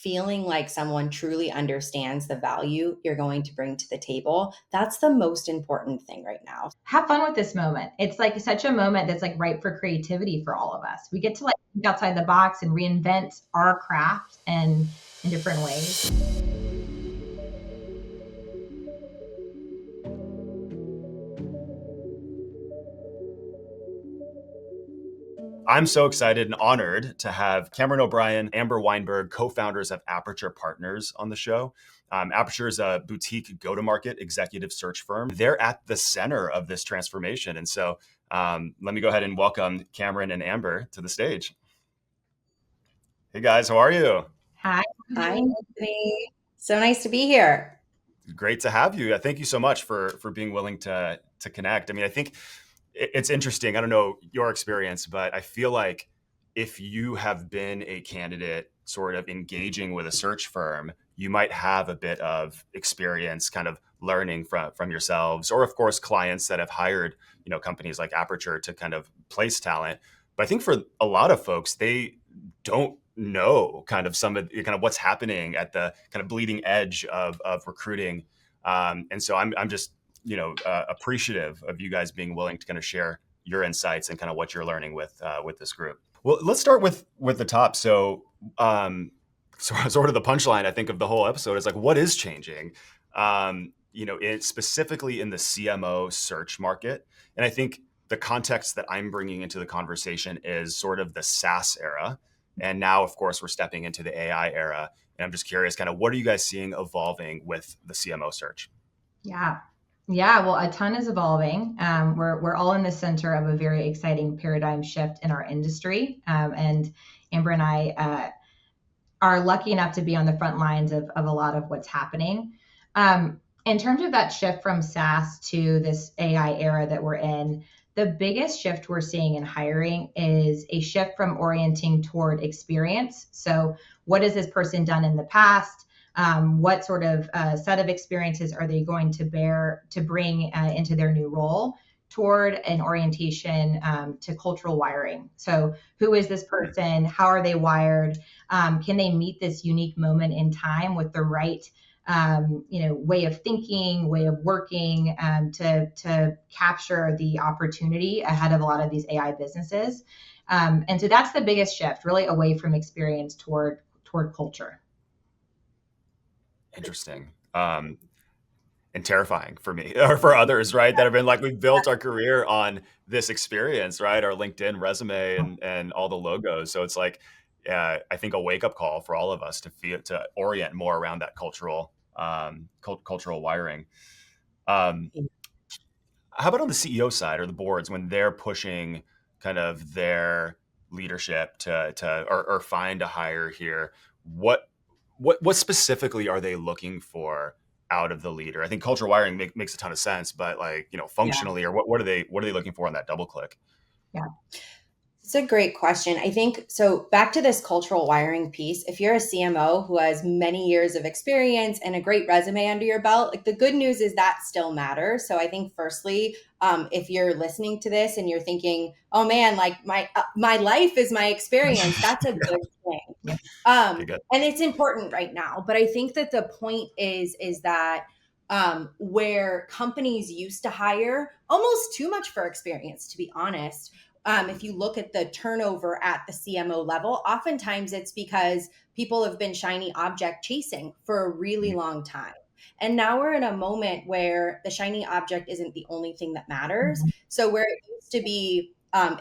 feeling like someone truly understands the value you're going to bring to the table, that's the most important thing right now. Have fun with this moment. It's like such a moment that's like ripe for creativity for all of us. We get to like think outside the box and reinvent our craft and in different ways. I'm so excited and honored to have Cameron O'Brien, Amber Weinberg, co-founders of Aperture Partners on the show. Aperture is a boutique go-to-market executive search firm. They're at the center of this transformation. And so let me go ahead and welcome Cameron and Amber to the stage. Hey guys, how are you? Hi. Hi, Anthony. So nice to be here. Great to have you. Thank you so much for being willing to connect. I mean, I think it's interesting. I don't know your experience, but I feel like if you have been a candidate sort of engaging with a search firm, you might have a bit of experience kind of learning from yourselves, or of course, clients that have hired, companies like Aperture to kind of place talent. But I think for a lot of folks, they don't know kind of some of what's happening at the kind of bleeding edge of recruiting. And so I'm just appreciative of you guys being willing to kind of share your insights and kind of what you're learning with this group. Well, let's start with the top. So sort of the punchline, I think, of the whole episode is like, what is changing? Specifically in the CMO search market. And I think the context that I'm bringing into the conversation is sort of the SaaS era. And now, of course, we're stepping into the AI era. And I'm just curious, kind of, what are you guys seeing evolving with the CMO search? Yeah, well, a ton is evolving. We're all in the center of a very exciting paradigm shift in our industry. And Amber and I are lucky enough to be on the front lines of a lot of what's happening. In terms of that shift from SaaS to this AI era that we're in, the biggest shift we're seeing in hiring is a shift from orienting toward experience. So what has this person done in the past? What sort of set of experiences are they going to bring into their new role, toward an orientation to cultural wiring? So who is this person? How are they wired? Can they meet this unique moment in time with the right way of thinking, way of working to capture the opportunity ahead of a lot of these AI businesses? And so that's the biggest shift, really away from experience toward culture. Interesting. And terrifying for me or for others, right? That have been like, we've built our career on this experience, right? Our LinkedIn resume and all the logos. So it's like, I think a wake up call for all of us to orient more around that cultural wiring. How about on the CEO side or the boards when they're pushing kind of their leadership or find a hire here? What specifically are they looking for out of the leader? I think cultural wiring makes a ton of sense, but functionally, or what are they looking for on that double click? Yeah. It's a great question. I think, so back to this cultural wiring piece, if you're a CMO who has many years of experience and a great resume under your belt, like the good news is that still matters. So I think firstly, if you're listening to this and you're thinking, oh man, like my life is my experience, that's a good thing. And it's important right now. But I think that the point is that where companies used to hire almost too much for experience, to be honest. If you look at the turnover at the CMO level, oftentimes it's because people have been shiny object chasing for a really long time. And now we're in a moment where the shiny object isn't the only thing that matters. So where it used to be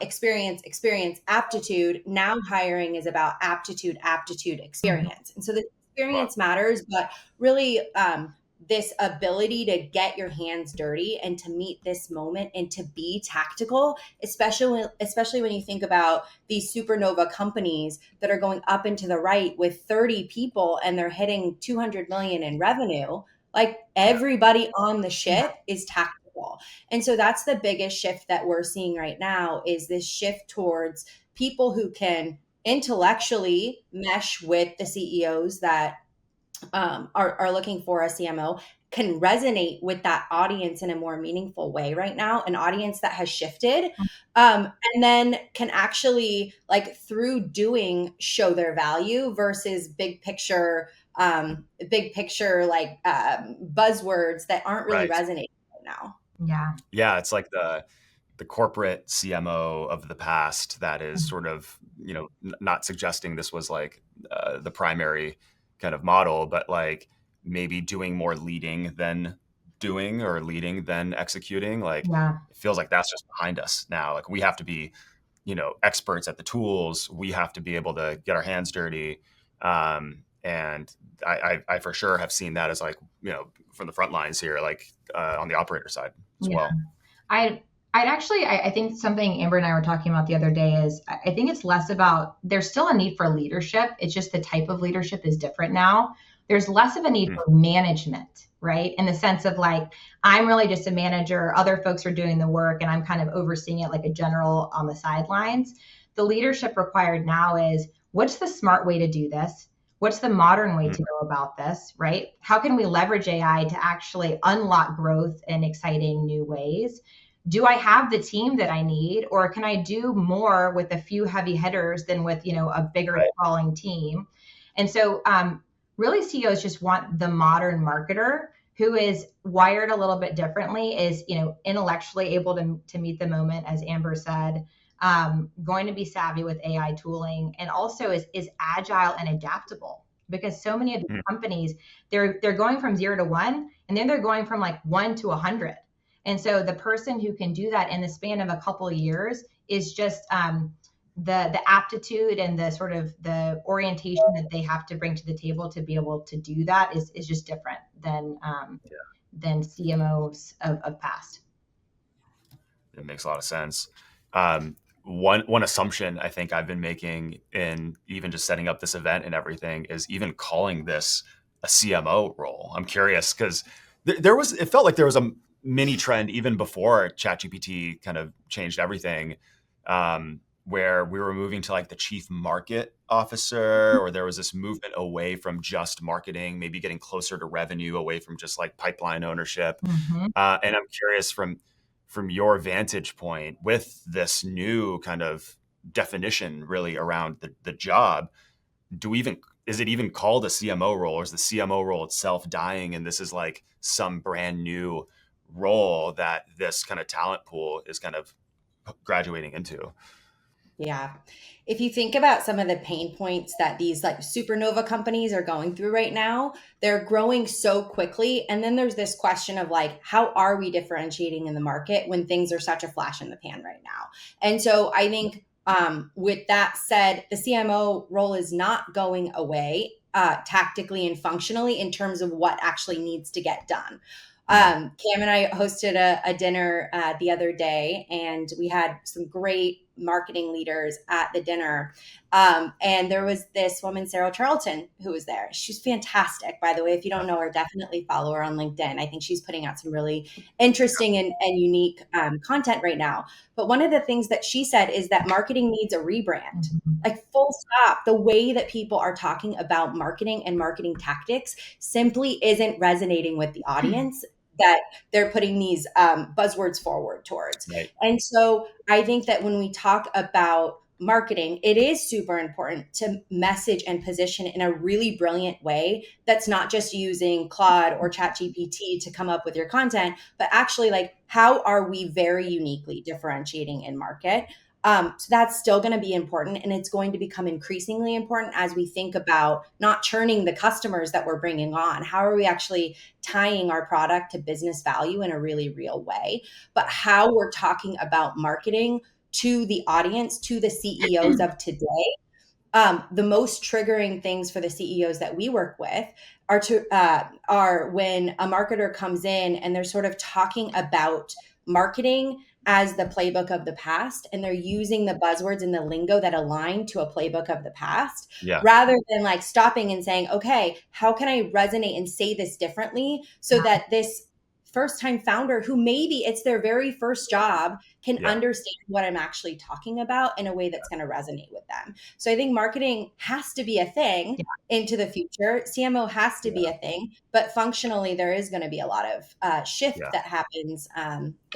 experience, aptitude, now hiring is about aptitude, experience. And so the experience matters, but really this ability to get your hands dirty and to meet this moment and to be tactical, especially when you think about these supernova companies that are going up and to the right with 30 people and they're hitting 200 million in revenue. Like everybody on the ship is tactical. And so that's the biggest shift that we're seeing right now, is this shift towards people who can intellectually mesh with the CEOs that are looking for a CMO, can resonate with that audience in a more meaningful way right now, an audience that has shifted, and then can actually, like, through doing, show their value versus big picture like buzzwords that aren't really Right. resonating right now. Yeah. Yeah, it's like the corporate CMO of the past that is sort of, not suggesting this was like the primary kind of model, but like maybe doing more leading than doing, or leading than executing. Like Yeah. it feels like that's just behind us now. Like we have to be, experts at the tools. We have to be able to get our hands dirty. And I for sure have seen that as like, from the front lines here, like on the operator side as Yeah. well. I think something Amber and I were talking about the other day is I think it's less about, there's still a need for leadership. It's just the type of leadership is different now. There's less of a need for management, right? In the sense of like, I'm really just a manager, other folks are doing the work, and I'm kind of overseeing it like a general on the sidelines. The leadership required now is, what's the smart way to do this? What's the modern way to go about this, right? How can we leverage AI to actually unlock growth in exciting new ways? Do I have the team that I need, or can I do more with a few heavy hitters than with, a bigger sprawling team? And so really CEOs just want the modern marketer who is wired a little bit differently, is, intellectually able to meet the moment, as Amber said, going to be savvy with AI tooling, and also is agile and adaptable, because so many of these companies, they're going from 0 to 1, and then they're going from like 1 to 100. And so the person who can do that in the span of a couple of years is just the aptitude and the sort of the orientation that they have to bring to the table to be able to do that is just different than CMOs of past. It makes a lot of sense. One assumption I think I've been making in even just setting up this event and everything is even calling this a CMO role. I'm curious because it felt like there was a mini trend even before ChatGPT kind of changed everything, where we were moving to like the chief market officer, or there was this movement away from just marketing, maybe getting closer to revenue, away from just like pipeline ownership. And I'm curious from your vantage point, with this new kind of definition really around the job, is it even called a CMO role, or is the CMO role itself dying, and this is like some brand new role that this kind of talent pool is kind of graduating into? Yeah. If you think about some of the pain points that these like supernova companies are going through right now, they're growing so quickly. And then there's this question of like, how are we differentiating in the market when things are such a flash in the pan right now? And so I think with that said, the CMO role is not going away tactically and functionally in terms of what actually needs to get done. Cam and I hosted a dinner the other day, and we had some great marketing leaders at the dinner. And there was this woman, Sarah Charlton, who was there. She's fantastic, by the way. If you don't know her, definitely follow her on LinkedIn. I think she's putting out some really interesting and unique content right now. But one of the things that she said is that marketing needs a rebrand, like full stop. The way that people are talking about marketing and marketing tactics simply isn't resonating with the audience that they're putting these buzzwords forward towards. Right. And so I think that when we talk about marketing, it is super important to message and position in a really brilliant way that's not just using Claude or ChatGPT to come up with your content, but actually like, how are we very uniquely differentiating in market? So that's still going to be important, and it's going to become increasingly important as we think about not churning the customers that we're bringing on. How are we actually tying our product to business value in a really real way? But how we're talking about marketing to the audience, to the CEOs of today, the most triggering things for the CEOs that we work with are when a marketer comes in and they're sort of talking about marketing as the playbook of the past, and they're using the buzzwords and the lingo that align to a playbook of the past, rather than like stopping and saying, okay, how can I resonate and say this differently so that this first time founder who maybe it's their very first job can Yeah. understand what I'm actually talking about in a way that's going to resonate with them. So I think marketing has to be a thing into the future. CMO has to be a thing, but functionally there is going to be a lot of shift that happens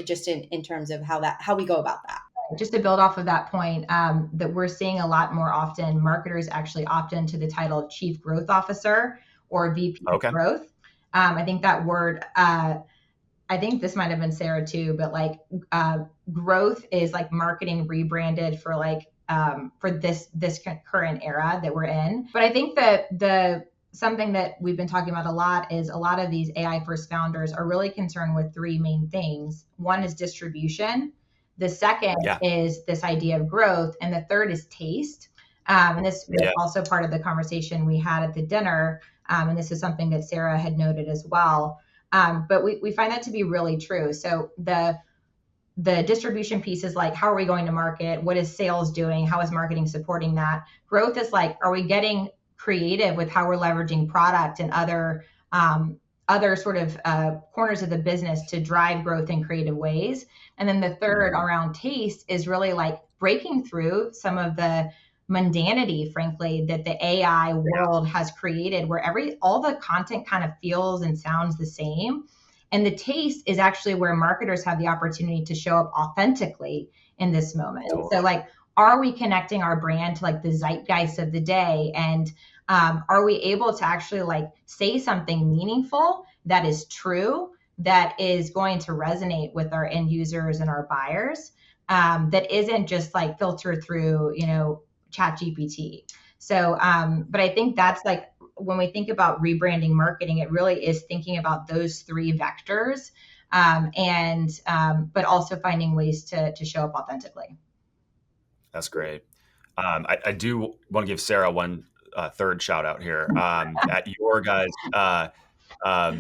just in terms of how we go about that. Just to build off of that point, that we're seeing a lot more often, marketers actually opt into the title of Chief Growth Officer or VP of Growth. I think that word, I think this might have been Sarah too, but like growth is like marketing rebranded for like for this current era that we're in. But I think that something that we've been talking about a lot is a lot of these AI first founders are really concerned with three main things. One is distribution. The second is this idea of growth. And the third is taste. And this is also part of the conversation we had at the dinner. And this is something that Sarah had noted as well. But we find that to be really true. So the distribution piece is like, how are we going to market? What is sales doing? How is marketing supporting that? Growth is like, are we getting creative with how we're leveraging product and other sort of corners of the business to drive growth in creative ways? And then the third around taste is really like breaking through some of the mundanity, frankly, that the AI world has created, where all the content kind of feels and sounds the same. And the taste is actually where marketers have the opportunity to show up authentically in this moment. Totally. So like, are we connecting our brand to like the zeitgeist of the day? And are we able to actually like say something meaningful that is true, that is going to resonate with our end users and our buyers, that isn't just like filtered through, ChatGPT. So, but I think that's like, when we think about rebranding marketing, it really is thinking about those three vectors, but also finding ways to show up authentically. That's great. I do want to give Sarah one third shout out here. At your guys'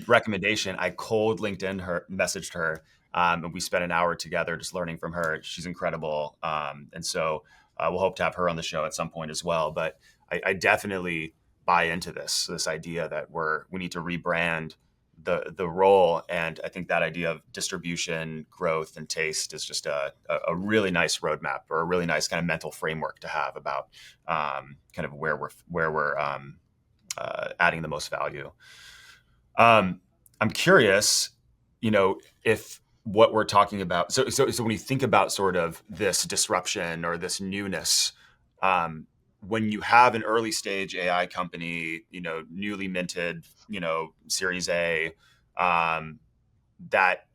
recommendation, I cold messaged her, and we spent an hour together just learning from her. She's incredible. And so we'll hope to have her on the show at some point as well. But I definitely buy into this idea that we need to rebrand the role. And I think that idea of distribution, growth, and taste is just a really nice roadmap, or a really nice kind of mental framework to have about kind of where we're adding the most value. I'm curious, if what we're talking about. So when you think about sort of this disruption or this newness, when you have an early stage AI company, newly minted, Series A, that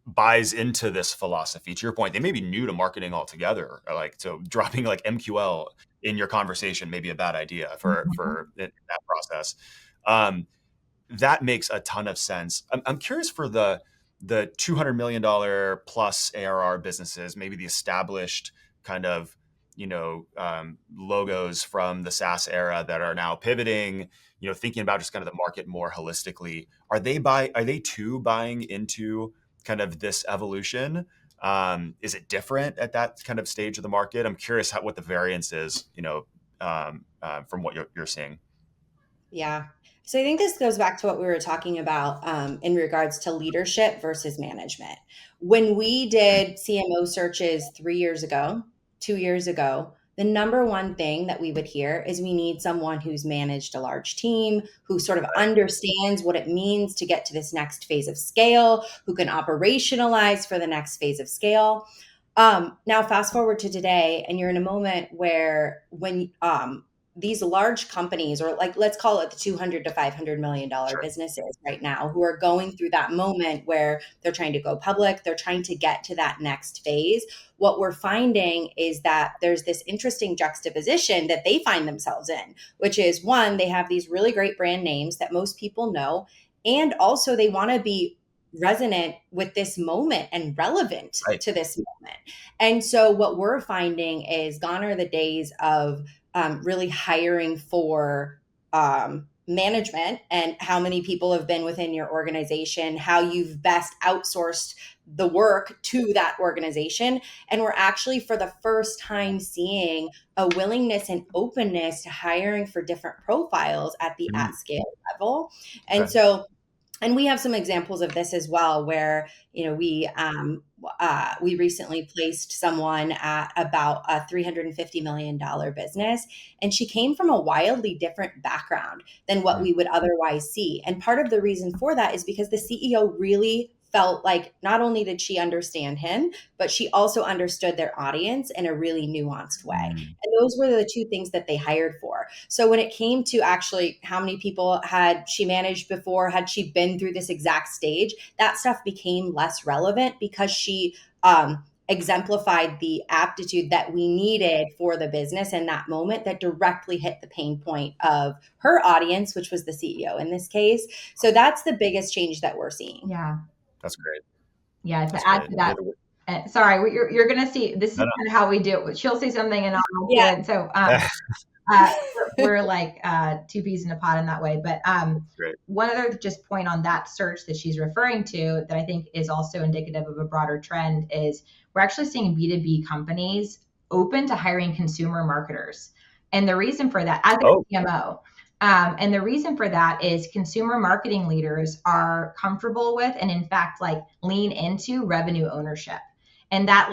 buys into this philosophy. To your point, they may be new to marketing altogether. So dropping like MQL in your conversation may be a bad idea for that process. That makes a ton of sense. I'm curious for the $200 million plus ARR businesses, maybe the established kind of logos from the SaaS era that are now pivoting, thinking about just kind of the market more holistically. Are they too buying into kind of this evolution? Is it different at that kind of stage of the market? I'm curious what the variance is, from what you're seeing. Yeah. So I think this goes back to what we were talking about in regards to leadership versus management. When we did CMO searches 3 years ago, 2 years ago, the number one thing that we would hear is we need someone who's managed a large team, who sort of understands what it means to get to this next phase of scale, who can operationalize for the next phase of scale. Now, fast forward to today, and you're in a moment where when these large companies, or like, let's call it the $200 to $500 million businesses right now, who are going through that moment where they're trying to go public, they're trying to get to that next phase. What we're finding is that there's this interesting juxtaposition that they find themselves in, which is, one, they have these really great brand names that most people know, and also they want to be resonant with this moment and relevant to this moment. And so what we're finding is, gone are the days of really hiring for management and how many people have been within your organization, how you've best outsourced the work to that organization. And we're actually, for the first time, seeing a willingness and openness to hiring for different profiles at the at scale level. And so And we have some examples of this as well, where we recently placed someone at about a $350 million business, and she came from a wildly different background than what we would otherwise see. And part of the reason for that is because the CEO really felt like not only did she understand him, but she also understood their audience in a really nuanced way. And those were the two things that they hired for. So when it came to actually how many people had she managed before, had she been through this exact stage, that stuff became less relevant because she exemplified the aptitude that we needed for the business in that moment, that directly hit the pain point of her audience, which was the CEO in this case. So that's the biggest change that we're seeing. Yeah. That's great. Yeah. That's To add great. to that, sorry, you're going to see, this is kind of how we do it. She'll say something and I'll do it. So we're like two peas in a pod in that way. But one other just point on that search that she's referring to that I think is also indicative of a broader trend is we're actually seeing B2B companies open to hiring consumer marketers. And the reason for that, as a CMO, and the reason for that is consumer marketing leaders are comfortable with, and in fact, like lean into revenue ownership. And that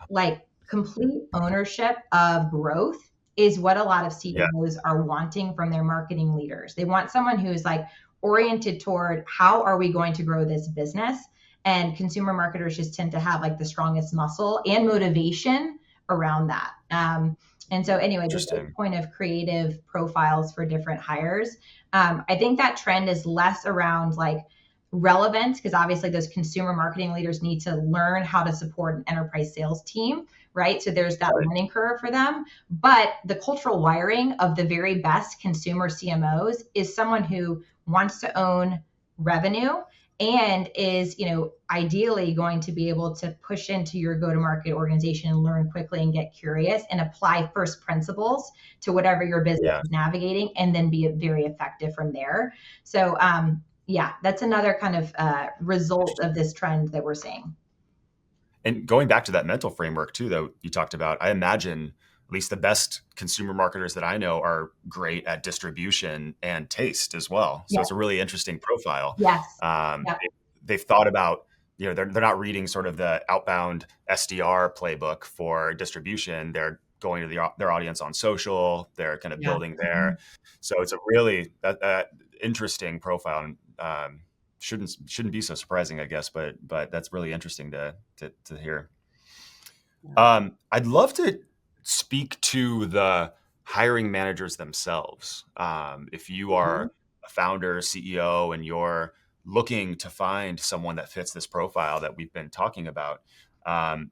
like complete ownership of growth is what a lot of CEOs are wanting from their marketing leaders. They want someone who's like oriented toward how are we going to grow this business? And consumer marketers just tend to have like the strongest muscle and motivation around that. And so anyway, just a point of creative profiles for different hires. I think that trend is less around like relevance, because obviously those consumer marketing leaders need to learn how to support an enterprise sales team, right? So there's that learning curve for them. But the cultural wiring of the very best consumer CMOs is someone who wants to own revenue and is, ideally going to be able to push into your go-to-market organization and learn quickly and get curious and apply first principles to whatever your business is navigating, and then be very effective from there. So, that's another kind of result of this trend that we're seeing. And going back to that mental framework too, though, you talked about, I imagine at least the best consumer marketers that I know are great at distribution and taste as well. So it's a really interesting profile. Yes. They've thought about, they're not reading sort of the outbound SDR playbook for distribution. They're going to their audience on social. They're kind of building there. So it's a really interesting profile. And shouldn't be so surprising, I guess, but that's really interesting to hear. I'd love to speak to the hiring managers themselves. If you are a founder, CEO, and you're looking to find someone that fits this profile that we've been talking about, I'm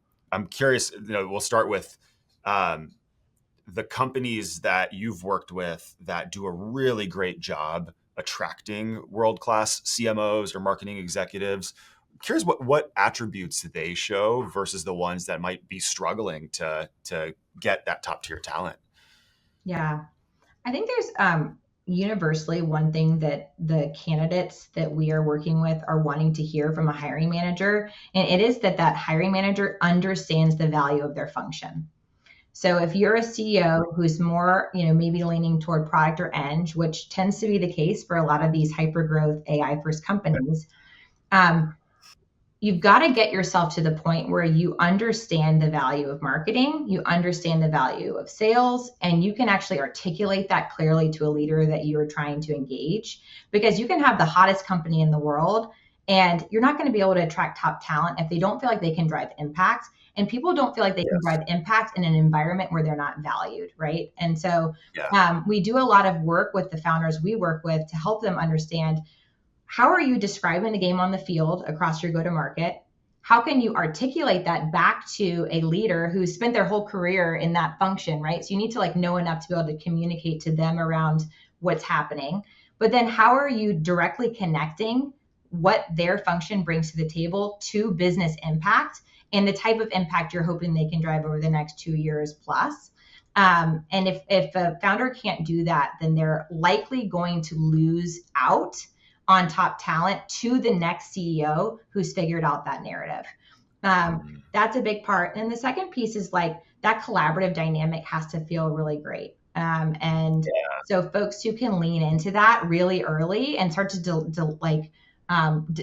curious, we'll start with the companies that you've worked with that do a really great job attracting world-class CMOs or marketing executives. I'm curious what attributes they show versus the ones that might be struggling to get that top tier talent. Yeah, I think there's universally one thing that the candidates that we are working with are wanting to hear from a hiring manager, and it is that hiring manager understands the value of their function. So if you're a CEO who's more, maybe leaning toward product or eng, which tends to be the case for a lot of these hyper-growth AI-first companies, you've got to get yourself to the point where you understand the value of marketing, you understand the value of sales, and you can actually articulate that clearly to a leader that you are trying to engage. Because you can have the hottest company in the world, and you're not going to be able to attract top talent if they don't feel like they can drive impact. And people don't feel like they can drive impact in an environment where they're not valued, right? And so we do a lot of work with the founders we work with to help them understand, how are you describing the game on the field across your go-to-market? How can you articulate that back to a leader who's spent their whole career in that function, right? So you need to know enough to be able to communicate to them around what's happening. But then how are you directly connecting what their function brings to the table to business impact and the type of impact you're hoping they can drive over the next 2 years plus? And if a founder can't do that, then they're likely going to lose out on top talent to the next CEO who's figured out that narrative. That's a big part. And the second piece is that collaborative dynamic has to feel really great. So folks who can lean into that really early and start to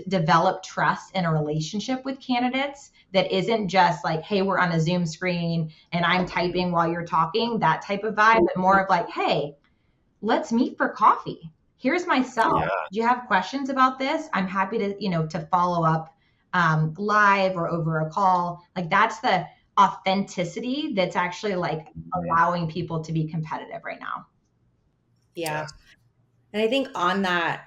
develop trust in a relationship with candidates that isn't just like, hey, we're on a Zoom screen and I'm typing while you're talking, that type of vibe, but more of like, hey, let's meet for coffee. Here's my cell. Yeah. Do you have questions about this? I'm happy to follow up live or over a call. Like that's the authenticity that's actually like allowing people to be competitive right now. Yeah. Yes. And I think on that,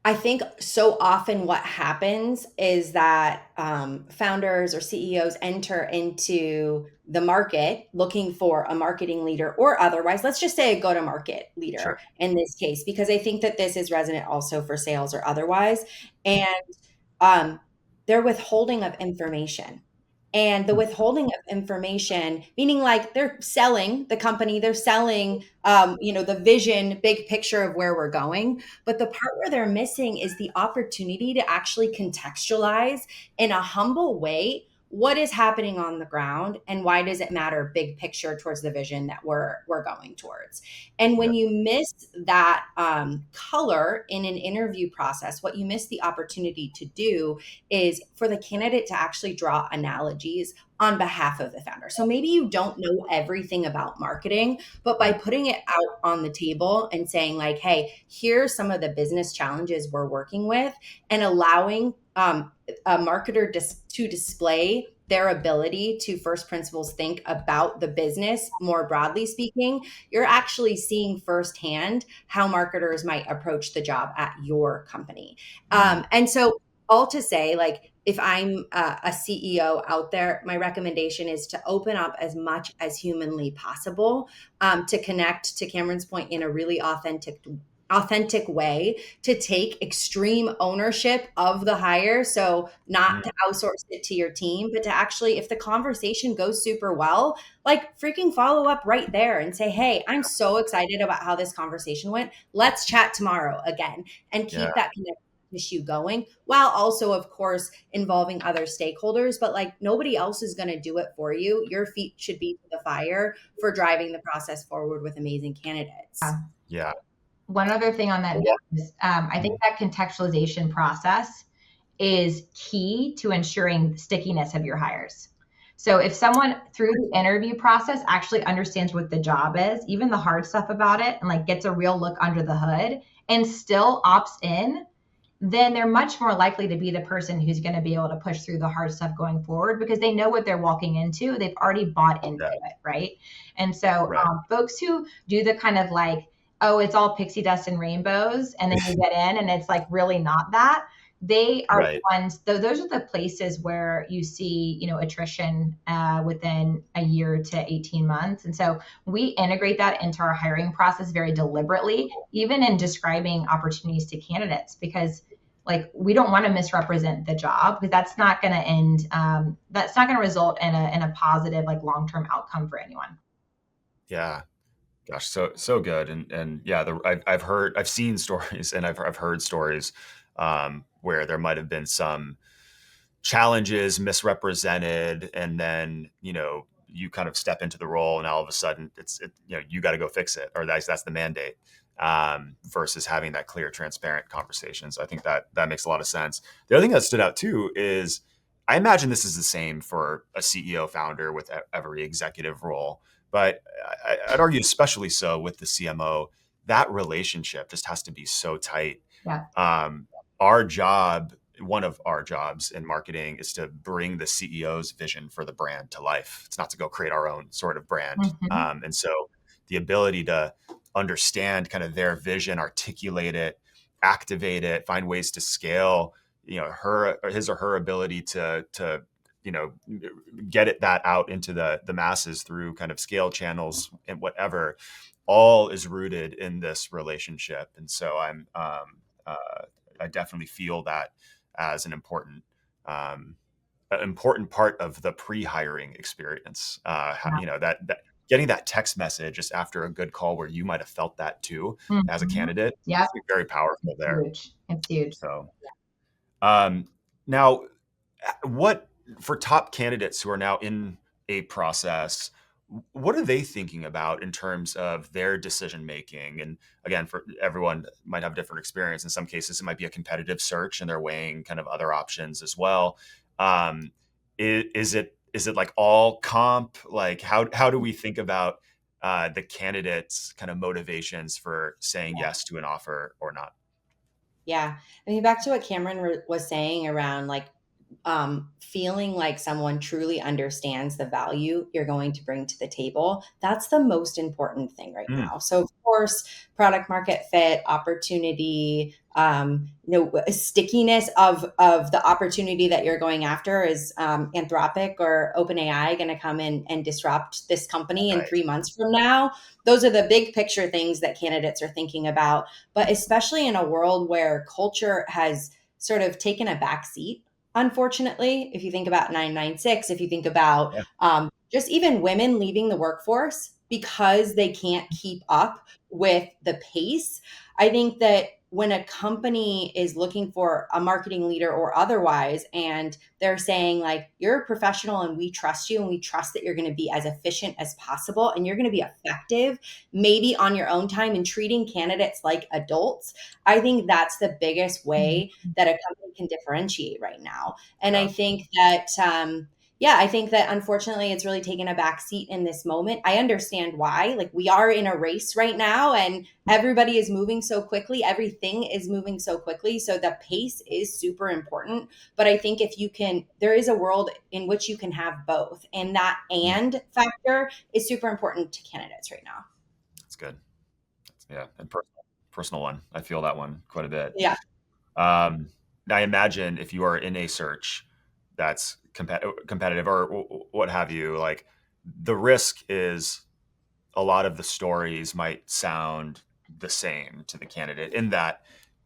I think so often what happens is that founders or CEOs enter into the market looking for a marketing leader or otherwise, let's just say a go to market leader Sure. in this case, because I think that this is resonant also for sales or otherwise. And um, they're withholding of information. And the withholding of information, meaning like they're selling the company, they're selling, the vision, big picture of where we're going. But the part where they're missing is the opportunity to actually contextualize in a humble way what is happening on the ground and why does it matter big picture towards the vision that we're going towards. And when you miss that color in an interview process, what you miss the opportunity to do is for the candidate to actually draw analogies on behalf of the founder. So maybe you don't know everything about marketing, but by putting it out on the table and saying like, hey, here's some of the business challenges we're working with, and allowing a marketer to display their ability to first principles think about the business more broadly speaking, you're actually seeing firsthand how marketers might approach the job at your company. And so all to say, like, if I'm a CEO out there, my recommendation is to open up as much as humanly possible, to connect, to Cameron's point, in a really authentic way, to take extreme ownership of the hire. So not to outsource it to your team, but to actually, if the conversation goes super well, like freaking follow up right there and say, hey, I'm so excited about how this conversation went. Let's chat tomorrow again, and keep that connection issue going, while also, of course, involving other stakeholders. But like nobody else is going to do it for you. Your feet should be to the fire for driving the process forward with amazing candidates. Yeah. One other thing on that note is I think that contextualization process is key to ensuring the stickiness of your hires. So if someone through the interview process actually understands what the job is, even the hard stuff about it, and like gets a real look under the hood and still opts in, then they're much more likely to be the person who's going to be able to push through the hard stuff going forward because they know what they're walking into. They've already bought into it, right? And so folks who do the kind of like, oh, it's all pixie dust and rainbows, and then you get in and it's like really not that. They are the ones, those are the places where you see, attrition within a year to 18 months. And so we integrate that into our hiring process very deliberately, even in describing opportunities to candidates, because like we don't want to misrepresent the job, because that's not going to end, that's not going to result in a positive, like long-term outcome for anyone. Yeah. Gosh, so good. And yeah, I've seen stories and I've heard stories where there might have been some challenges misrepresented, and then you kind of step into the role, and all of a sudden you got to go fix it, or that's the mandate, versus having that clear, transparent conversation. So I think that makes a lot of sense. The other thing that stood out too is I imagine this is the same for a CEO founder with every executive role, but I'd argue especially so with the CMO. That relationship just has to be so tight. Yeah. One of our jobs in marketing is to bring the CEO's vision for the brand to life. It's not to go create our own sort of brand. And so the ability to understand kind of their vision, articulate it, activate it, find ways to scale, his or her ability to get that out into the masses through kind of scale channels and whatever, all is rooted in this relationship. And so I definitely feel that as an important part of the pre-hiring experience. That getting that text message just after a good call where you might have felt that too as a candidate. Yeah, it's very powerful there. It's huge. So, now, what for top candidates who are now in a process? what are they thinking about in terms of their decision making? And again, for everyone might have different experience. In some cases, it might be a competitive search, and they're weighing kind of other options as well. Um, is it like all comp? Like how do we think about the candidates' kind of motivations for saying yes to an offer or not? Yeah. I mean, back to what Cameron was saying around like feeling like someone truly understands the value you're going to bring to the table. That's the most important thing right Mm, now. So, of course, product market fit, opportunity, stickiness of the opportunity that you're going after. Is Anthropic or OpenAI going to come in and disrupt this company in right. 3 months from now? Those are the big picture things that candidates are thinking about. But especially in a world where culture has sort of taken a back seat, unfortunately, if you think about 996, if you think about Yeah. just even women leaving the workforce because they can't keep up with the pace, I think that when a company is looking for a marketing leader or otherwise, and they're saying like, you're a professional and we trust you and we trust that you're going to be as efficient as possible and you're going to be effective, maybe on your own time, and treating candidates like adults, I think that's the biggest way that a company can differentiate right now. And I Yeah. think that, yeah, I think that unfortunately it's really taken a back seat in this moment. I understand why. Like, we are in a race right now and everybody is moving so quickly. Everything is moving so quickly. So the pace is super important. But I think if you can, there is a world in which you can have both. And that Mm, and factor is super important to candidates right now. that's good. Yeah. And personal one. I feel that one quite a bit. Yeah. Um, I imagine if you are in a search that's competitive or what have you, like the risk is a lot of the stories might sound the same to the candidate in that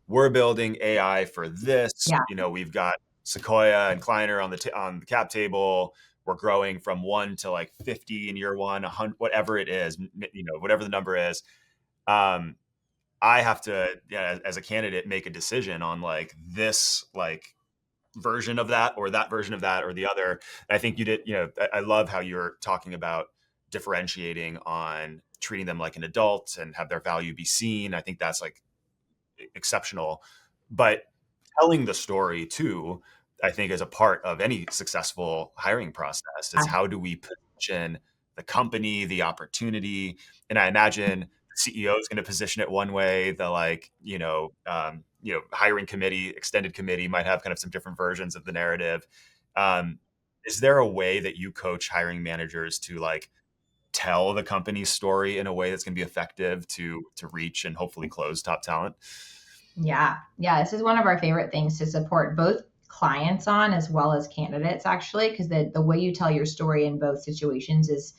we're building AI for this. Yeah. We've got Sequoia and Kleiner on on the cap table. We're growing from 1 to like 50 in year 1, 100, whatever it is, whatever the number is. Um, I have to, yeah, as a candidate, make a decision on like this, like version of that or that version of that or the other. And I think you did, I love how you're talking about differentiating on treating them like an adult and have their value be seen. I think that's like exceptional. But telling the story too, I think is a part of any successful hiring process. Is how do we position the company, the opportunity? And I imagine the CEO is going to position it one way. The hiring committee, extended committee might have kind of some different versions of the narrative. Um, is there a way that you coach hiring managers to like tell the company's story in a way that's going to be effective to reach and hopefully close top talent? Yeah. Yeah. This is one of our favorite things to support both clients on as well as candidates, actually, because the way you tell your story in both situations is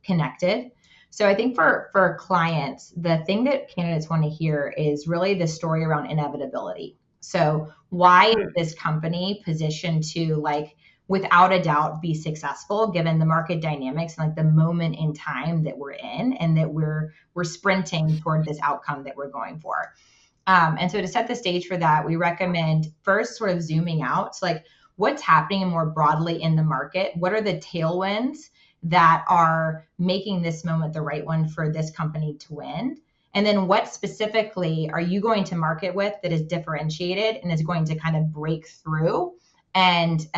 connected. So I think for clients, the thing that candidates want to hear is really the story around inevitability. So why is this company positioned to, like, without a doubt, be successful given the market dynamics and like the moment in time that we're in, and that we're sprinting toward this outcome that we're going for. And so to set the stage for that, we recommend first sort of zooming out. So like, what's happening more broadly in the market? What are the tailwinds that are making this moment the right one for this company to win? And then what specifically are you going to market with that is differentiated and is going to kind of break through and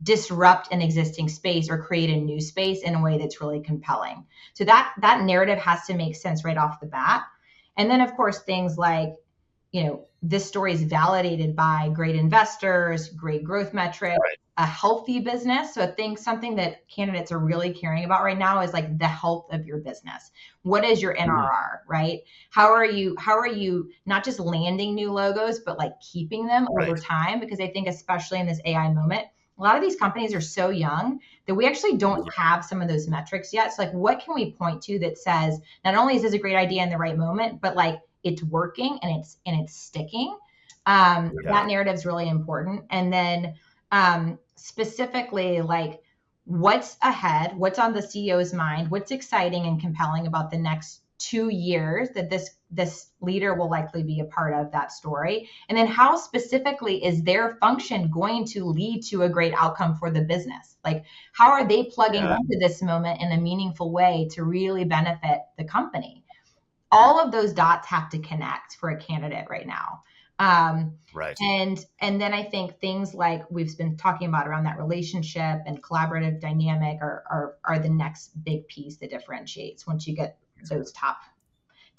disrupt an existing space or create a new space in a way that's really compelling? So that narrative has to make sense right off the bat. And then, of course, things like, this story is validated by great investors, great growth metrics, Right. a healthy business. So I think something that candidates are really caring about right now is like the health of your business. What is your NRR, right? How are you not just landing new logos, but like keeping them over time? Because I think especially in this AI moment, a lot of these companies are so young that we actually don't have some of those metrics yet. So like, what can we point to that says, not only is this a great idea in the right moment, but like it's working and it's sticking? That narrative is really important. And then specifically, like, what's ahead, what's on the CEO's mind, what's exciting and compelling about the next 2 years that this leader will likely be a part of that story? And then how specifically is their function going to lead to a great outcome for the business? Like, how are they plugging into this moment in a meaningful way to really benefit the company? All of those dots have to connect for a candidate right now. Right. And then I think things like we've been talking about around that relationship and collaborative dynamic are the next big piece that differentiates once you get those top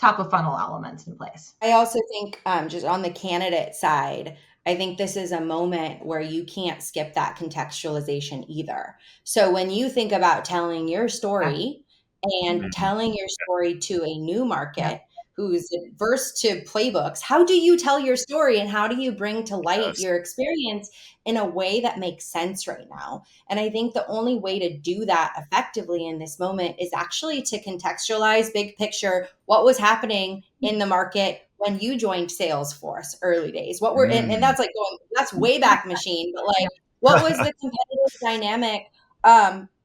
of funnel elements in place. I also think just on the candidate side, I think this is a moment where you can't skip that contextualization either. So when you think about telling your story and telling your story to a new market who's adverse to playbooks, how do you tell your story and how do you bring to light your experience in a way that makes sense right now? And I think the only way to do that effectively in this moment is actually to contextualize big picture what was happening in the market when you joined Salesforce early days. What were and that's like that's way back machine, but like what was the competitive dynamic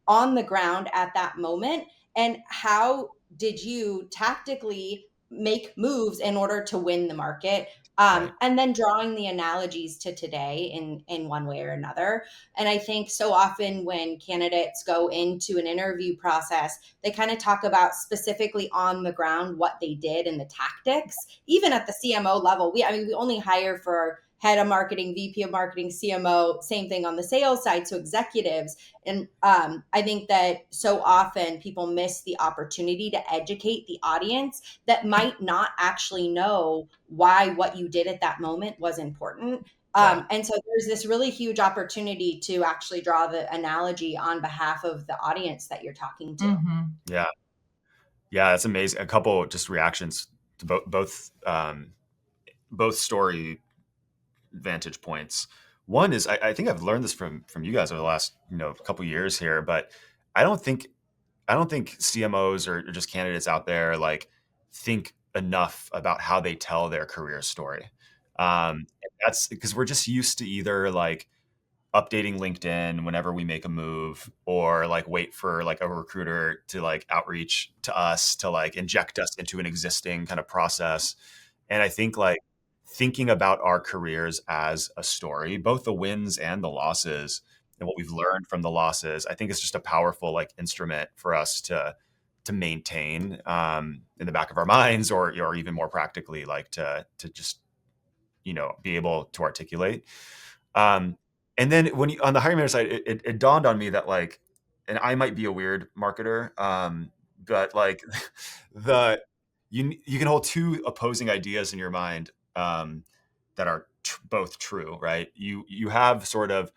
on the ground at that moment? And how did you tactically make moves in order to win the market? And then drawing the analogies to today in one way or another. And I think so often when candidates go into an interview process, they kind of talk about specifically on the ground what they did and the tactics. Even at the CMO level, we only hire for head of marketing, VP of marketing, CMO, same thing on the sales side, so executives. And I think that so often people miss the opportunity to educate the audience that might not actually know why what you did at that moment was important. And so there's this really huge opportunity to actually draw the analogy on behalf of the audience that you're talking to. Yeah. Yeah, that's amazing. A couple just reactions to both story vantage points. One is I think I've learned this from you guys over the last couple years here, but I don't think CMOs or just candidates out there like think enough about how they tell their career story. And that's because we're just used to either like updating LinkedIn whenever we make a move, or like wait for like a recruiter to like outreach to us to like inject us into an existing kind of process. And I think like thinking about our careers as a story, both the wins and the losses and what we've learned from the losses, I think it's just a powerful like instrument for us to maintain in the back of our minds, or even more practically, like to just be able to articulate. And then when on the hiring manager side, it dawned on me that like, and I might be a weird marketer, but like you can hold two opposing ideas in your mind that are both true, right? You have sort of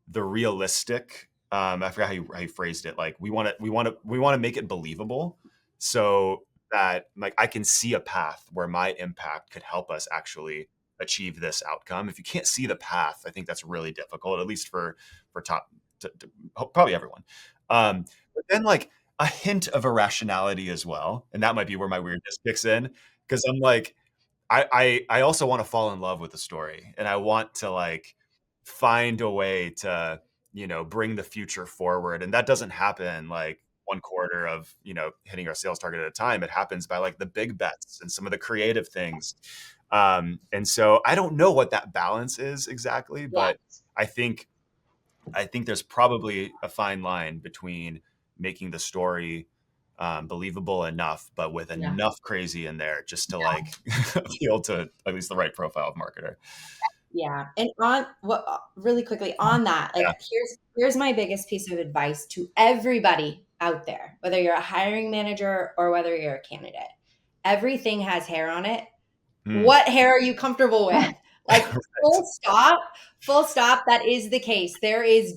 the realistic. I forgot how you phrased it. Like we want to make it believable, so that like I can see a path where my impact could help us actually achieve this outcome. If you can't see the path, I think that's really difficult, at least for top to probably everyone. But then like a hint of irrationality as well, and that might be where my weirdness kicks in, because I'm like, I also want to fall in love with the story, and I want to like find a way to bring the future forward, and that doesn't happen like one quarter of hitting our sales target at a time. It happens by like the big bets and some of the creative things. And so I don't know what that balance is exactly, but I think there's probably a fine line between making the story believable enough, but with enough crazy in there just to like appeal to at least the right profile of marketer. Yeah. And on what really quickly on that, like here's my biggest piece of advice to everybody out there, whether you're a hiring manager or whether you're a candidate. Everything has hair on it. What hair are you comfortable with? Like full stop. That is the case. There is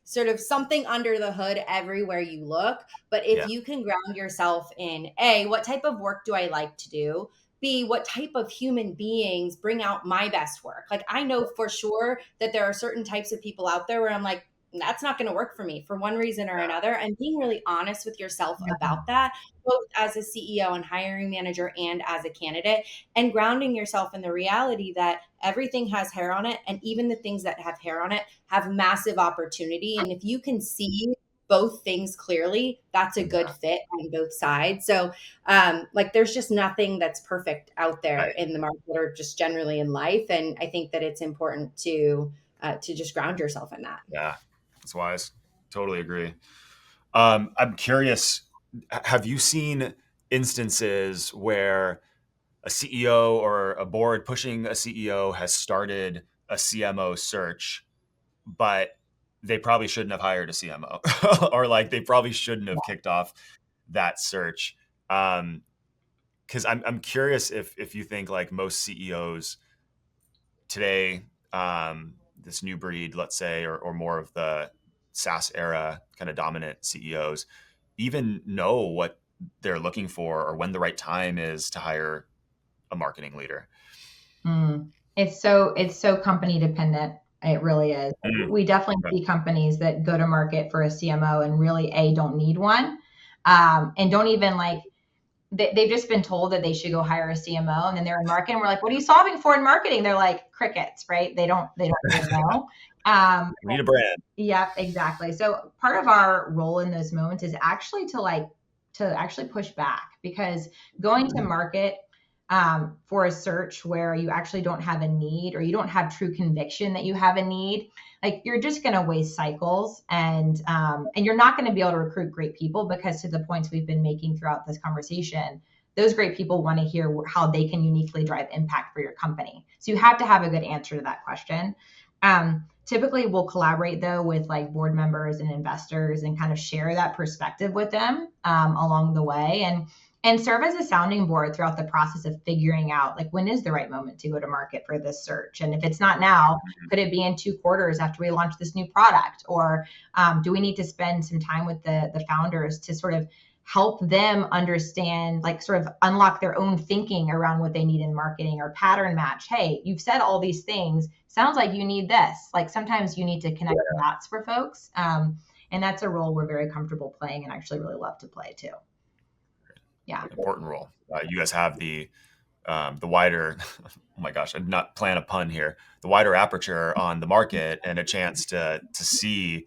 sort of something under the hood everywhere you look. But if you can ground yourself in A, what type of work do I like to do? B, what type of human beings bring out my best work? Like I know for sure that there are certain types of people out there where I'm like, that's not going to work for me for one reason or another. And being really honest with yourself about that, both as a CEO and hiring manager and as a candidate, and grounding yourself in the reality that everything has hair on it. And even the things that have hair on it have massive opportunity. And if you can see both things clearly, that's a good fit on both sides. So like there's just nothing that's perfect out there in the market or just generally in life. And I think that it's important to just ground yourself in that. Yeah, that's wise. Totally agree. I'm curious, have you seen instances where a CEO or a board pushing a CEO has started a CMO search, but they probably shouldn't have hired a CMO or like they probably shouldn't have kicked off that search? Because I'm curious if you think like most CEOs today, this new breed, let's say, or more of the SaaS era kind of dominant CEOs, even know what they're looking for or when the right time is to hire a marketing leader. It's so company dependent. It really is. We definitely see companies that go to market for a CMO and really don't need one, and don't even like. They've just been told that they should go hire a CMO, and then they're in marketing. And we're like, "What are you solving for in marketing?" They're like, "Crickets," right? They don't even know. We need a brand. Yeah, exactly. So part of our role in those moments is actually to actually push back, because going to market for a search where you actually don't have a need, or you don't have true conviction that you have a need, like you're just going to waste cycles, and you're not going to be able to recruit great people, because to the points we've been making throughout this conversation, those great people want to hear how they can uniquely drive impact for your company. So you have to have a good answer to that question. Typically we'll collaborate though with like board members and investors and kind of share that perspective with them along the way, and serve as a sounding board throughout the process of figuring out like when is the right moment to go to market for this search. And if it's not now, could it be in 2 quarters after we launch this new product? Or do we need to spend some time with the founders to sort of help them understand, like sort of unlock their own thinking around what they need in marketing, or pattern match? Hey, you've said all these things. Sounds like you need this. Like sometimes you need to connect the dots for folks. And that's a role we're very comfortable playing and actually really love to play too. Yeah. Important role. You guys have the wider, oh my gosh, I did not plan a pun here, the wider aperture on the market and a chance to see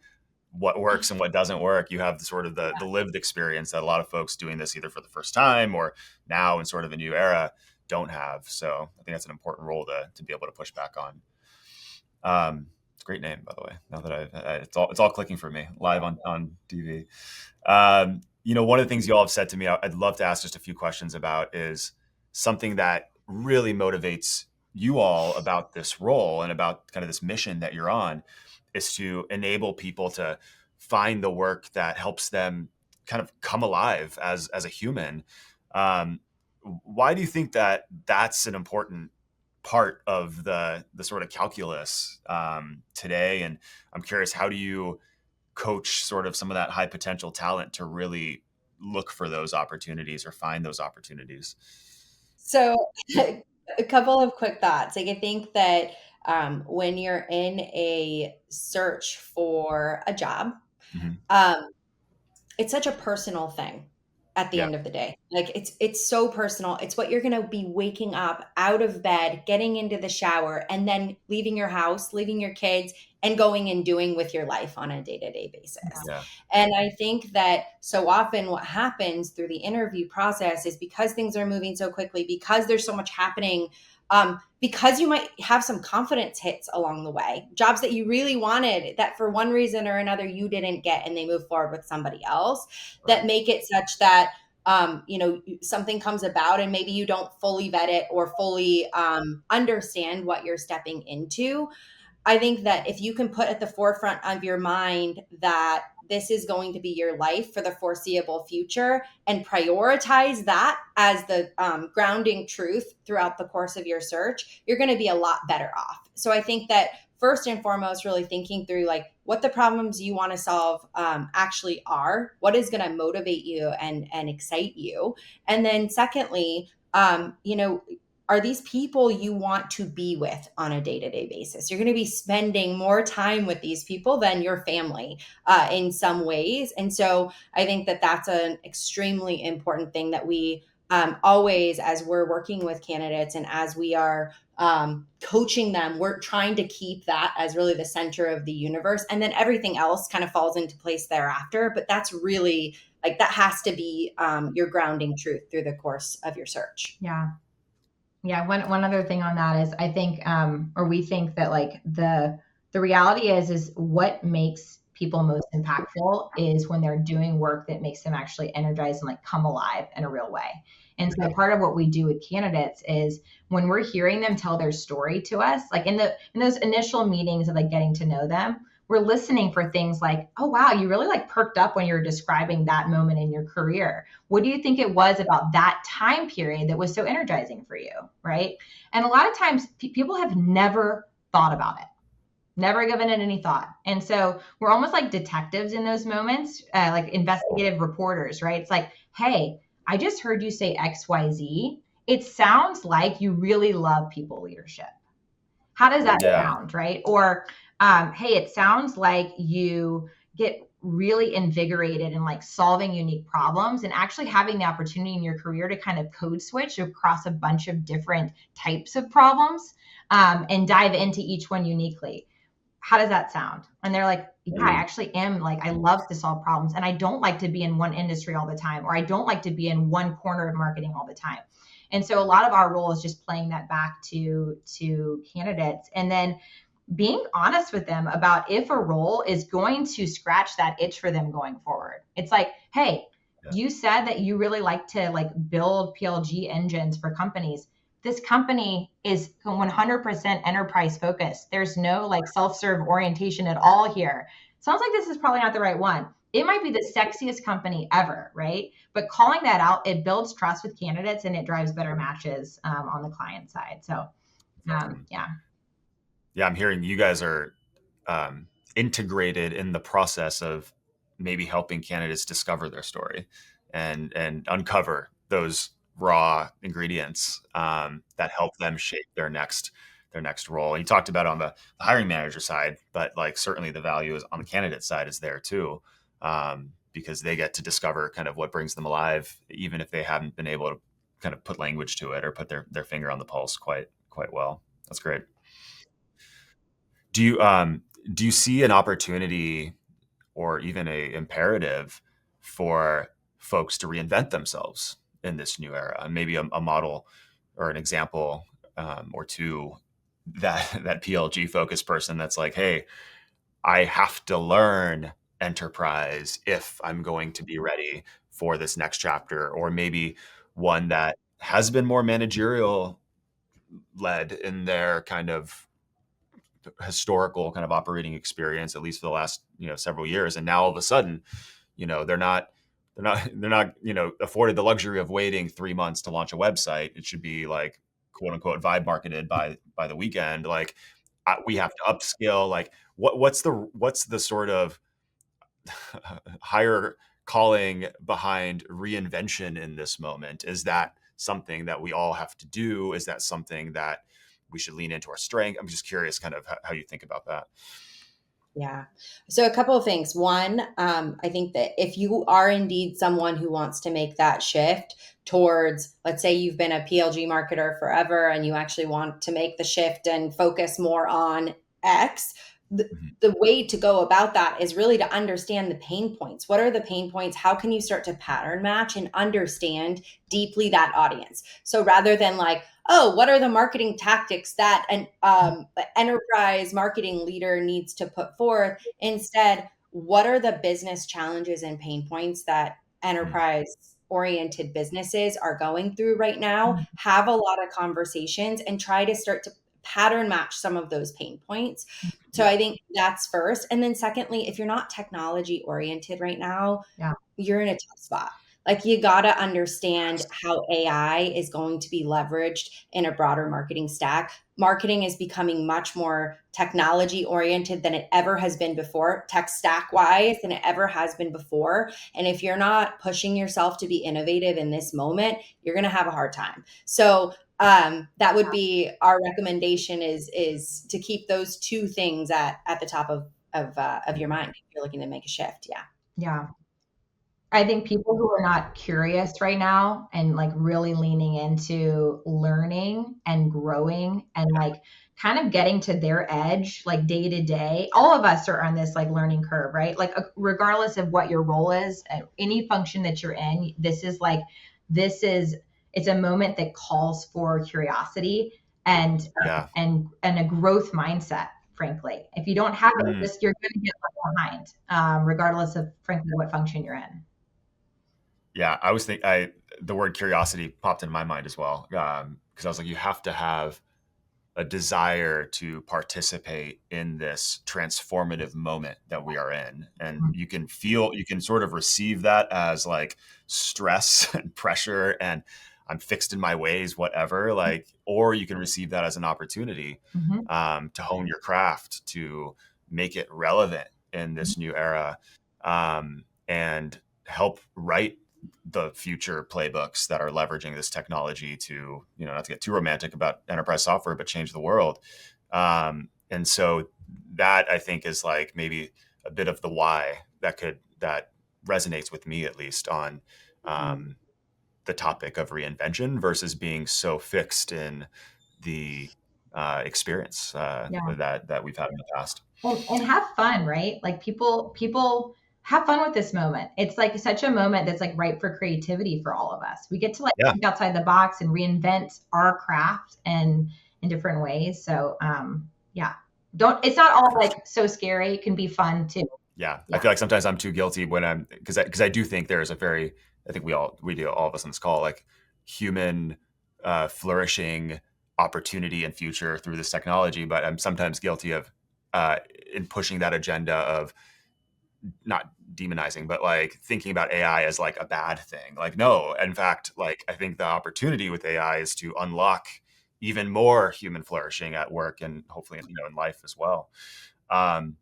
what works and what doesn't work. You have the sort of the lived experience that a lot of folks doing this either for the first time or now in sort of a new era don't have. So I think that's an important role to be able to push back on. It's a great name, by the way. Now that it's all clicking for me live on TV. One of the things you all have said to me, I'd love to ask just a few questions about, is something that really motivates you all about this role and about kind of this mission that you're on, is to enable people to find the work that helps them kind of come alive as a human. Why do you think that that's an important part of the sort of calculus today? And I'm curious, how do you coach sort of some of that high potential talent to really look for those opportunities or find those opportunities? So a couple of quick thoughts. Like I think that when you're in a search for a job, it's such a personal thing at the end of the day. Like it's so personal. It's what you're going to be waking up out of bed, getting into the shower, and then leaving your house, leaving your kids, and going and doing with your life on a day-to-day basis. Yeah. And I think that so often what happens through the interview process is, because things are moving so quickly, because there's so much happening, because you might have some confidence hits along the way, jobs that you really wanted that for one reason or another you didn't get, and they move forward with somebody else, that make it such that something comes about and maybe you don't fully vet it or fully understand what you're stepping into. I think that if you can put at the forefront of your mind that this is going to be your life for the foreseeable future, and prioritize that as the grounding truth throughout the course of your search, you're going to be a lot better off. So I think that first and foremost, really thinking through like what the problems you want to solve actually are, what is going to motivate you and excite you. And then secondly, are these people you want to be with on a day-to-day basis? You're going to be spending more time with these people than your family in some ways. And so I think that that's an extremely important thing that we always, as we're working with candidates and as we are coaching them, we're trying to keep that as really the center of the universe. And then everything else kind of falls into place thereafter. But that's really like, that has to be your grounding truth through the course of your search. Yeah. Yeah. One other thing on that is I think, or we think that like the reality is what makes people most impactful is when they're doing work that makes them actually energized and like come alive in a real way. And so part of what we do with candidates is when we're hearing them tell their story to us, like in those initial meetings of like getting to know them, we're listening for things like, oh, wow, you really like perked up when you were describing that moment in your career. What do you think it was about that time period that was so energizing for you? Right. And a lot of times people have never thought about it, never given it any thought. And so we're almost like detectives in those moments, like investigative reporters, right? It's like, hey, I just heard you say XYZ. It sounds like you really love people leadership. How does that sound, right? Or, hey, it sounds like you get really invigorated in like solving unique problems and actually having the opportunity in your career to kind of code switch across a bunch of different types of problems and dive into each one uniquely. How does that sound? And they're like, yeah, I actually am like, I love to solve problems and I don't like to be in one industry all the time, or I don't like to be in one corner of marketing all the time. And so a lot of our role is just playing that back to candidates and then being honest with them about if a role is going to scratch that itch for them going forward. It's like, hey, you said that you really like to like build PLG engines for companies. This company is 100% enterprise focused. There's no like self-serve orientation at all here. Sounds like this is probably not the right one. It might be the sexiest company ever, right? But calling that out, it builds trust with candidates and it drives better matches on the client side. So, yeah. Yeah, I'm hearing you guys are integrated in the process of maybe helping candidates discover their story and uncover those raw ingredients that help them shape their next role. And you talked about on the hiring manager side, but like certainly the value is on the candidate side is there too, because they get to discover kind of what brings them alive, even if they haven't been able to kind of put language to it or put their finger on the pulse quite well. That's great. Do you see an opportunity or even a imperative for folks to reinvent themselves in this new era? Maybe a model or an example or two that PLG focused person that's like, hey, I have to learn enterprise if I'm going to be ready for this next chapter, or maybe one that has been more managerial led in their kind of historical kind of operating experience, at least for the last several years, and now all of a sudden they're not afforded the luxury of waiting 3 months to launch a website. It should be like quote unquote vibe marketed by the weekend. Like we have to upskill. Like what's the sort of higher calling behind reinvention in this moment? Is that something that we all have to do? Is that something that we should lean into our strength? I'm just curious kind of how you think about that. Yeah. So a couple of things. One, I think that if you are indeed someone who wants to make that shift towards, let's say you've been a PLG marketer forever and you actually want to make the shift and focus more on X, the way to go about that is really to understand the pain points. What are the pain points? How can you start to pattern match and understand deeply that audience? So rather than like, oh, what are the marketing tactics that an enterprise marketing leader needs to put forth? Instead, what are the business challenges and pain points that enterprise oriented businesses are going through right now? Have a lot of conversations and try to start to pattern match some of those pain points. So I think that's first. And then secondly, if you're not technology oriented right now, you're in a tough spot. Like you got to understand how AI is going to be leveraged in a broader marketing stack. Marketing is becoming much more technology oriented than it ever has been before, tech stack wise than it ever has been before. And if you're not pushing yourself to be innovative in this moment, you're going to have a hard time. So that would be our recommendation is to keep those two things at the top of your mind if you're looking to make a shift. Yeah. I think people who are not curious right now and like really leaning into learning and growing and like kind of getting to their edge, like day to day, all of us are on this like learning curve, right? Like regardless of what your role is, any function that you're in, it's a moment that calls for curiosity and Yeah. a growth mindset. Frankly, if you don't have it, Mm. you're going to get left behind, regardless of frankly what function you're in. Yeah, the word curiosity popped into my mind as well, because I was like, you have to have a desire to participate in this transformative moment that we are in, and you can sort of receive that as like stress and pressure, and I'm fixed in my ways, whatever. Like, or you can receive that as an opportunity to hone your craft, to make it relevant in this new era, and help write the future playbooks that are leveraging this technology to, not to get too romantic about enterprise software, but change the world. And so that, I think, is like maybe a bit of the why that resonates with me, at least, on the topic of reinvention versus being so fixed in the experience that we've had in the past. And have fun, right? Like people have fun with this moment. It's like such a moment that's like ripe for creativity for all of us. We get to like think outside the box and reinvent our craft and in different ways. So it's not all like so scary. It can be fun too. Yeah. I feel like sometimes I'm too guilty when because I do think there's I think we do, all of us on this call, like human flourishing opportunity and future through this technology, but I'm sometimes guilty of in pushing that agenda of not demonizing, but like thinking about AI as like a bad thing. Like, no, in fact, like I think the opportunity with AI is to unlock even more human flourishing at work and hopefully, in life as well. So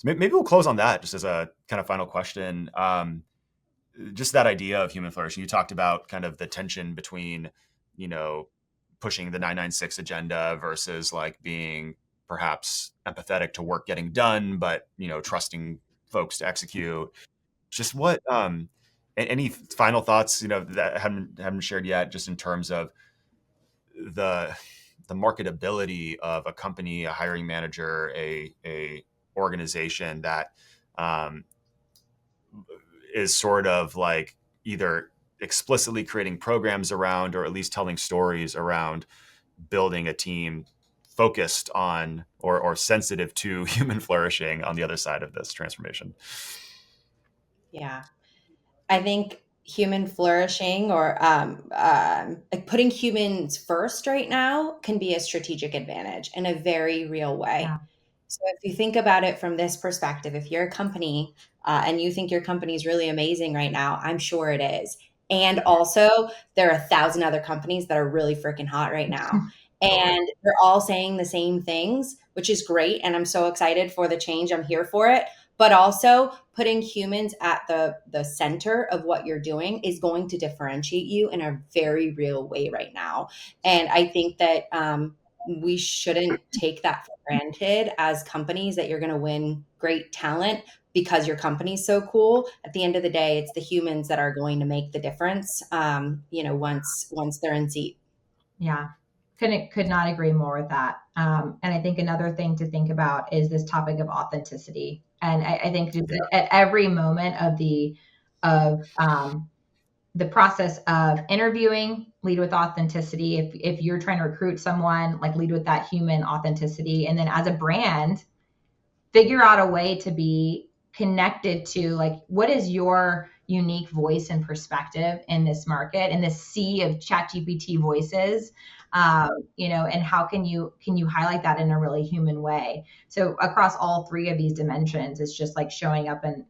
maybe we'll close on that just as a kind of final question. Just that idea of human flourishing. You talked about kind of the tension between, pushing the 996 agenda versus like being perhaps empathetic to work getting done, but, trusting folks to execute. Just what, any final thoughts, that haven't shared yet, just in terms of the marketability of a company, a hiring manager, a organization that is sort of like either explicitly creating programs around, or at least telling stories around building a team focused on or sensitive to human flourishing on the other side of this transformation. Yeah. I think human flourishing or like putting humans first right now can be a strategic advantage in a very real way. Yeah. So if you think about it from this perspective, if you're a company and you think your company is really amazing right now, I'm sure it is. And also, there are 1,000 other companies that are really freaking hot right now. And they're all saying the same things, which is great. And I'm so excited for the change. I'm here for it. But also, putting humans at the center of what you're doing is going to differentiate you in a very real way right now. And I think that we shouldn't take that for granted as companies, that you're going to win great talent because your company's so cool. At the end of the day, it's the humans that are going to make the difference, once they're in seat. Yeah. Could not agree more with that. And I think another thing to think about is this topic of authenticity. And I think at every moment of the process of interviewing, lead with authenticity. If you're trying to recruit someone, like lead with that human authenticity. And then as a brand, figure out a way to be connected to like, what is your unique voice and perspective in this market, in this sea of ChatGPT voices, and how can you highlight that in a really human way? So across all three of these dimensions, it's just like showing up and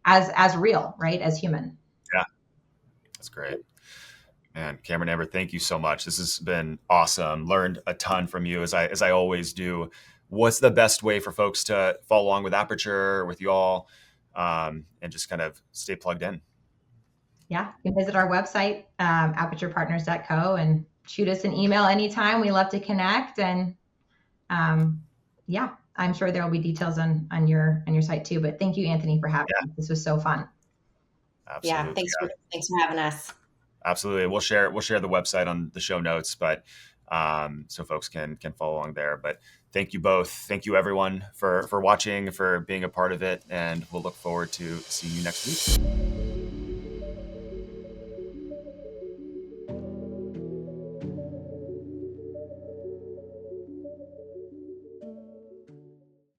as real, right? As human. Yeah, that's great. Man, Cameron, Amber, thank you so much. This has been awesome. Learned a ton from you, as I always do. What's the best way for folks to follow along with Aperture, with you all, and just kind of stay plugged in? Yeah, you can visit our website, aperturepartners.co, and shoot us an email anytime. We love to connect. And I'm sure there will be details on your site too. But thank you, Anthony, for having me. This was so fun. Yeah. Absolutely. Thanks for having us. Absolutely. We'll share the website on the show notes, but so folks can follow along there. But thank you both. Thank you everyone for watching, for being a part of it, and we'll look forward to seeing you next week.